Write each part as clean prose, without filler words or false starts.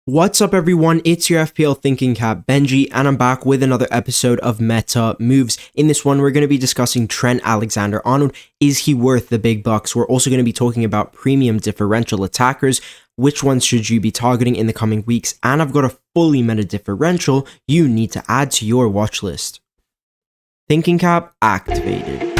What's up everyone, it's your FPL Thinking Cap Benji, and I'm back with another episode of Meta Moves. In this one, we're going to be discussing Trent Alexander Arnold. Is he worth the big bucks? We're also going to be talking about premium differential attackers. Which ones should you be targeting in the coming weeks? And I've got a fully meta differential you need to add to your watch list. Thinking Cap activated.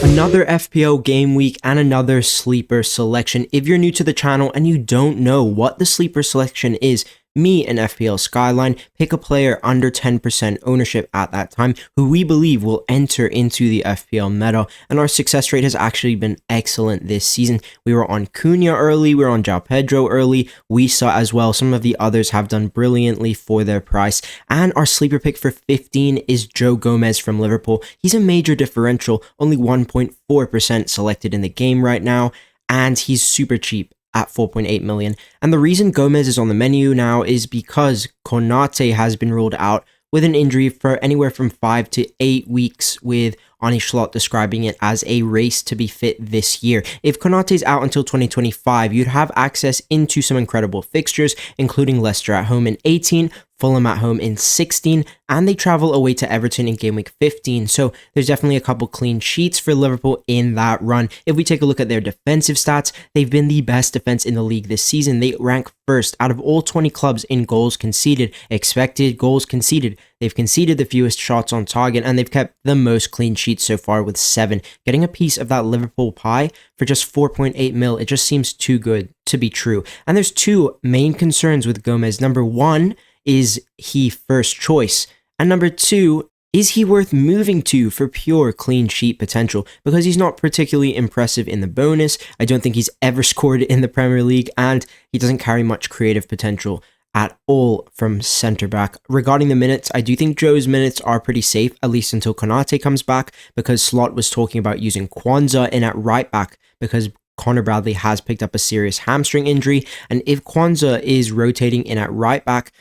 Another FPL game week and another sleeper selection. If you're new to the channel and you don't know what the sleeper selection is, me and FPL Skyline pick a player under 10% ownership at that time who we believe will enter into the FPL meta, and our success rate has actually been excellent this season. We were on Cunha early, we were on João Pedro early, we saw as well some of the others have done brilliantly for their price, and our sleeper pick for 15 is Joe Gomez from Liverpool. He's a major differential, only 1.4% selected in the game right now, and he's super cheap at 4.8 million. And the reason Gomez is on the menu now is because Konate has been ruled out with an injury for anywhere from 5 to 8 weeks, with Arne Slot describing it as a race to be fit this year. If Konate's out until 2025, you'd have access into some incredible fixtures, including Leicester at home in 18, Fulham at home in 16, and they travel away to Everton in game week 15. So there's definitely a couple clean sheets for Liverpool in that run. If we take a look at their defensive stats, they've been the best defense in the league this season. They rank first out of all 20 clubs in goals conceded, expected goals conceded. They've conceded the fewest shots on target, and they've kept the most clean sheets so far with 7. Getting a piece of that Liverpool pie for just 4.8 mil, it just seems too good to be true. And there's two main concerns with Gomez. Number one, is he first choice? And number two, is he worth moving to for pure clean sheet potential? Because he's not particularly impressive in the bonus. I don't think he's ever scored in the Premier League, and he doesn't carry much creative potential at all from centre back. Regarding the minutes, I do think Joe's minutes are pretty safe, at least until Konate comes back, because Slot was talking about using Kwanzaa in at right back because Connor Bradley has picked up a serious hamstring injury, and if Kwanzaa is rotating in at right back,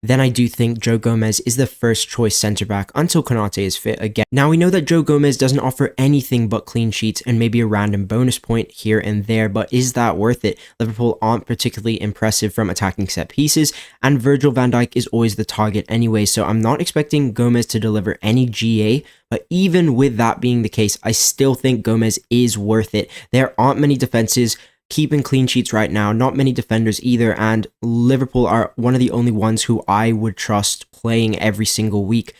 then I do think Joe Gomez is the first choice centre-back until Konate is fit again. Now, we know that Joe Gomez doesn't offer anything but clean sheets and maybe a random bonus point here and there, but is that worth it? Liverpool aren't particularly impressive from attacking set pieces, and Virgil van Dijk is always the target anyway, so I'm not expecting Gomez to deliver any GA, but even with that being the case, I still think Gomez is worth it. There aren't many defenses keeping clean sheets right now, not many defenders either, and Liverpool are one of the only ones who I would trust playing every single week.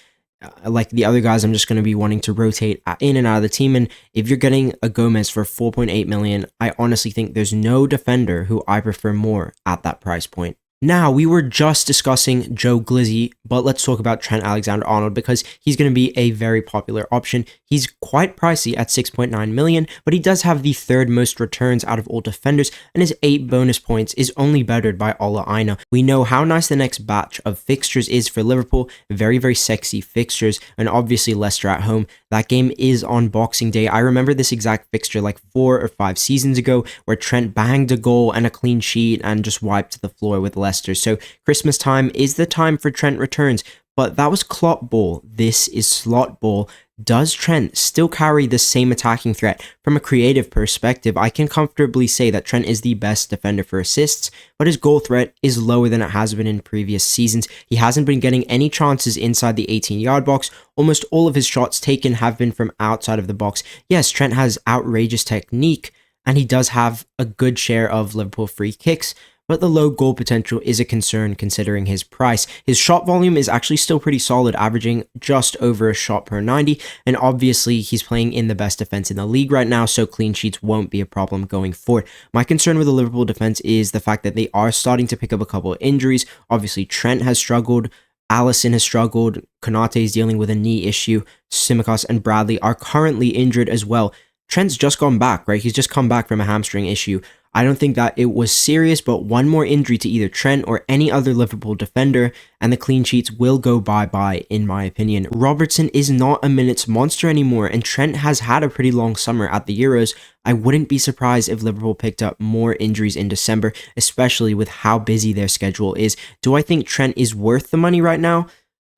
Like the other guys, I'm just going to be wanting to rotate in and out of the team, and if you're getting a Gomez for 4.8 million, I honestly think there's no defender who I prefer more at that price point. Now, we were just discussing Joe Glizzy, but let's talk about Trent Alexander Arnold because he's going to be a very popular option. He's quite pricey at 6.9 million, but he does have the third most returns out of all defenders, and his 8 bonus points is only bettered by Ola Aina. We know how nice the next batch of fixtures is for Liverpool, very, very sexy fixtures, and obviously Leicester at home. That game is on Boxing Day. I remember this exact fixture like 4 or 5 seasons ago where Trent banged a goal and a clean sheet and just wiped the floor with Leicester. So Christmas time is the time for Trent returns, but that was Klopp ball. This is slot ball. Does Trent still carry the same attacking threat? From a creative perspective, I can comfortably say that Trent is the best defender for assists, but his goal threat is lower than it has been in previous seasons. He hasn't been getting any chances inside the 18-yard box. Almost all of his shots taken have been from outside of the box. Yes, Trent has outrageous technique, and he does have a good share of Liverpool free kicks, but the low goal potential is a concern considering his price. His shot volume is actually still pretty solid, averaging just over a shot per 90, and obviously he's playing in the best defense in the league right now, so clean sheets won't be a problem going forward. My concern with the Liverpool defense is the fact that they are starting to pick up a couple of injuries. Obviously, Trent has struggled, Alisson has struggled, Konate is dealing with a knee issue, Tsimikas and Bradley are currently injured as well. Trent's just gone back, right? He's just come back from a hamstring issue. I don't think that it was serious, but one more injury to either Trent or any other Liverpool defender, and the clean sheets will go bye-bye, in my opinion. Robertson is not a minutes monster anymore, and Trent has had a pretty long summer at the Euros. I wouldn't be surprised if Liverpool picked up more injuries in December, especially with how busy their schedule is. Do I think Trent is worth the money right now?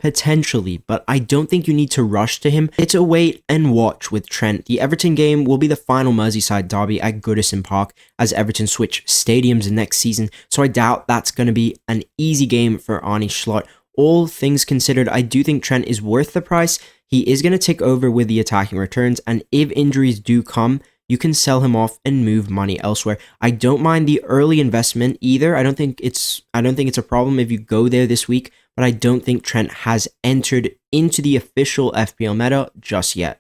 Potentially, but I don't think you need to rush to him. It's a wait and watch with Trent. The Everton game will be the final Merseyside derby at Goodison Park as Everton switch stadiums next season, so I doubt that's going to be an easy game for Arne Slot. All things considered, I do think Trent is worth the price. He is going to take over with the attacking returns, and if injuries do come, you can sell him off and move money elsewhere. I don't mind the early investment either. I don't think it's a problem if you go there this week, but I don't think Trent has entered into the official FPL meta just yet.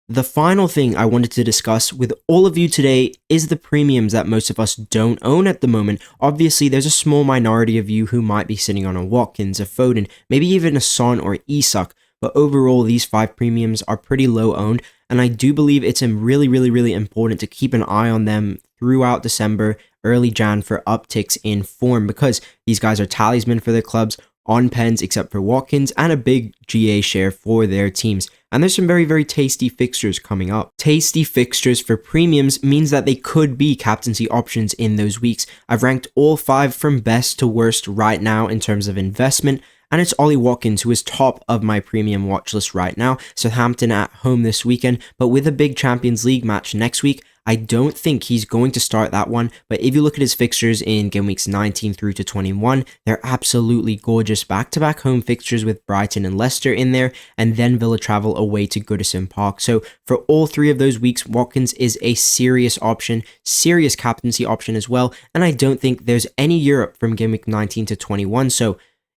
The final thing I wanted to discuss with all of you today is the premiums that most of us don't own at the moment. Obviously, there's a small minority of you who might be sitting on a Watkins, a Foden, maybe even a Son or Isak, but overall, these 5 premiums are pretty low owned, and I do believe it's really important to keep an eye on them throughout December, early Jan for upticks in form, because these guys are talisman for their clubs, on pens except for Watkins, and a big GA share for their teams. And there's some very tasty fixtures coming up. Tasty fixtures for premiums means that they could be captaincy options in those weeks. I've ranked all 5 from best to worst right now in terms of investment, and it's Ollie Watkins who is top of my premium watch list right now. Southampton at home this weekend, but with a big Champions League match next week, I don't think he's going to start that one, but if you look at his fixtures in game weeks 19 through to 21, they're absolutely gorgeous. Back-to-back home fixtures with Brighton and Leicester in there, and then Villa travel away to Goodison Park. So for all 3 of those weeks, Watkins is a serious option, serious captaincy option as well, and I don't think there's any Europe from game week 19 to 21, so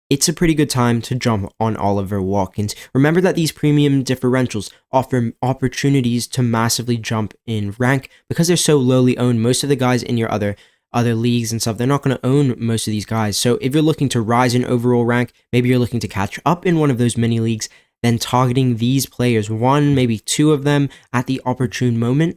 it's a pretty good time to jump on Oliver Watkins. Remember that these premium differentials offer opportunities to massively jump in rank because they're so lowly owned. Most of the guys in your other leagues and stuff, they're not going to own most of these guys. So if you're looking to rise in overall rank, maybe you're looking to catch up in one of those mini leagues, then targeting these players, 1, maybe 2 of them at the opportune moment,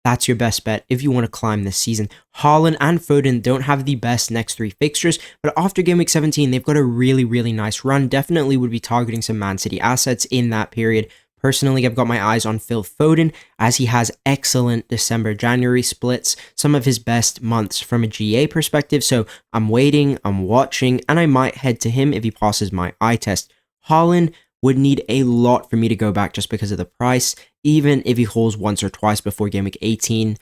that's your best bet if you want to climb this season. Haaland and Foden don't have the best next 3 fixtures, but after game week 17, they've got a really nice run. Definitely would be targeting some Man City assets in that period. Personally, I've got my eyes on Phil Foden as he has excellent December-January splits, some of his best months from a GA perspective, so I'm waiting, I'm watching, and I might head to him if he passes my eye test. Haaland would need a lot for me to go back just because of the price. Even if he holds once or twice before game week 18,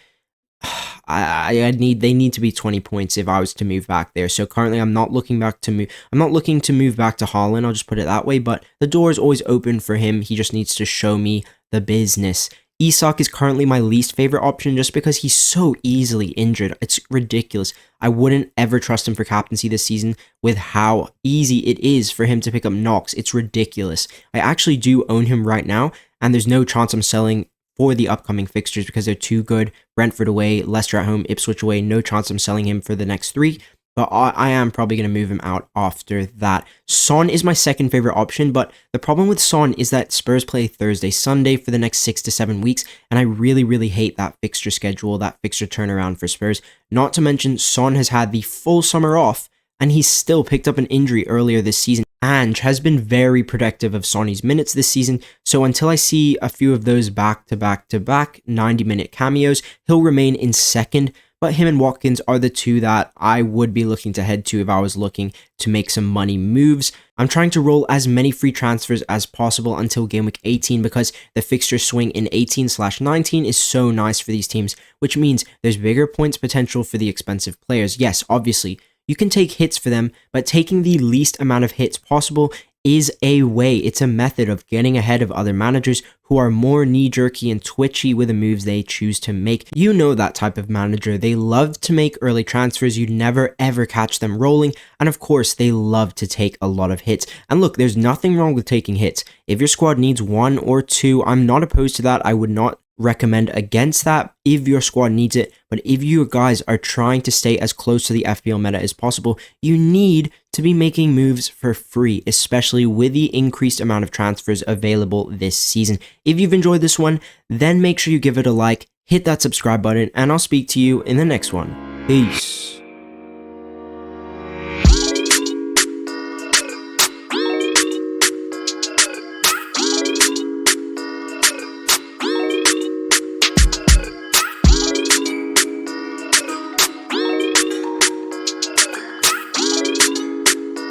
they need to be 20 points if I was to move back there. So currently I'm not looking to move back to Haaland, I'll just put it that way, but the door is always open for him. He just needs to show me the business. Isak is currently my least favorite option just because he's so easily injured. It's ridiculous. I wouldn't ever trust him for captaincy this season with how easy it is for him to pick up knocks. It's ridiculous. I actually do own him right now, and there's no chance I'm selling for the upcoming fixtures because they're too good. Brentford away, Leicester at home, Ipswich away. No chance I'm selling him for the next 3. But I am probably going to move him out after that. Son is my second favorite option, but the problem with Son is that Spurs play Thursday, Sunday for the next 6 to 7 weeks, and I really hate that fixture schedule, that fixture turnaround for Spurs. Not to mention, Son has had the full summer off, and he's still picked up an injury earlier this season. Ange has been very protective of Sonny's minutes this season, so until I see a few of those back-to-back 90-minute cameos, he'll remain in second. But him and Watkins are the 2 that I would be looking to head to if I was looking to make some money moves. I'm trying to roll as many free transfers as possible until game week 18 because the fixture swing in 18/19 is so nice for these teams, which means there's bigger points potential for the expensive players. Yes, obviously, you can take hits for them, but taking the least amount of hits possible is a way, it's a method of getting ahead of other managers who are more knee-jerky and twitchy with the moves they choose to make. You know that type of manager. They love to make early transfers. You never ever catch them rolling. And of course, they love to take a lot of hits. And look, there's nothing wrong with taking hits. If your squad needs 1 or 2, I'm not opposed to that. I would not recommend against that if your squad needs it, but if you guys are trying to stay as close to the FPL meta as possible, you need to be making moves for free, especially with the increased amount of transfers available this season. If you've enjoyed this one, then make sure you give it a like, hit that subscribe button, and I'll speak to you in the next one. Peace.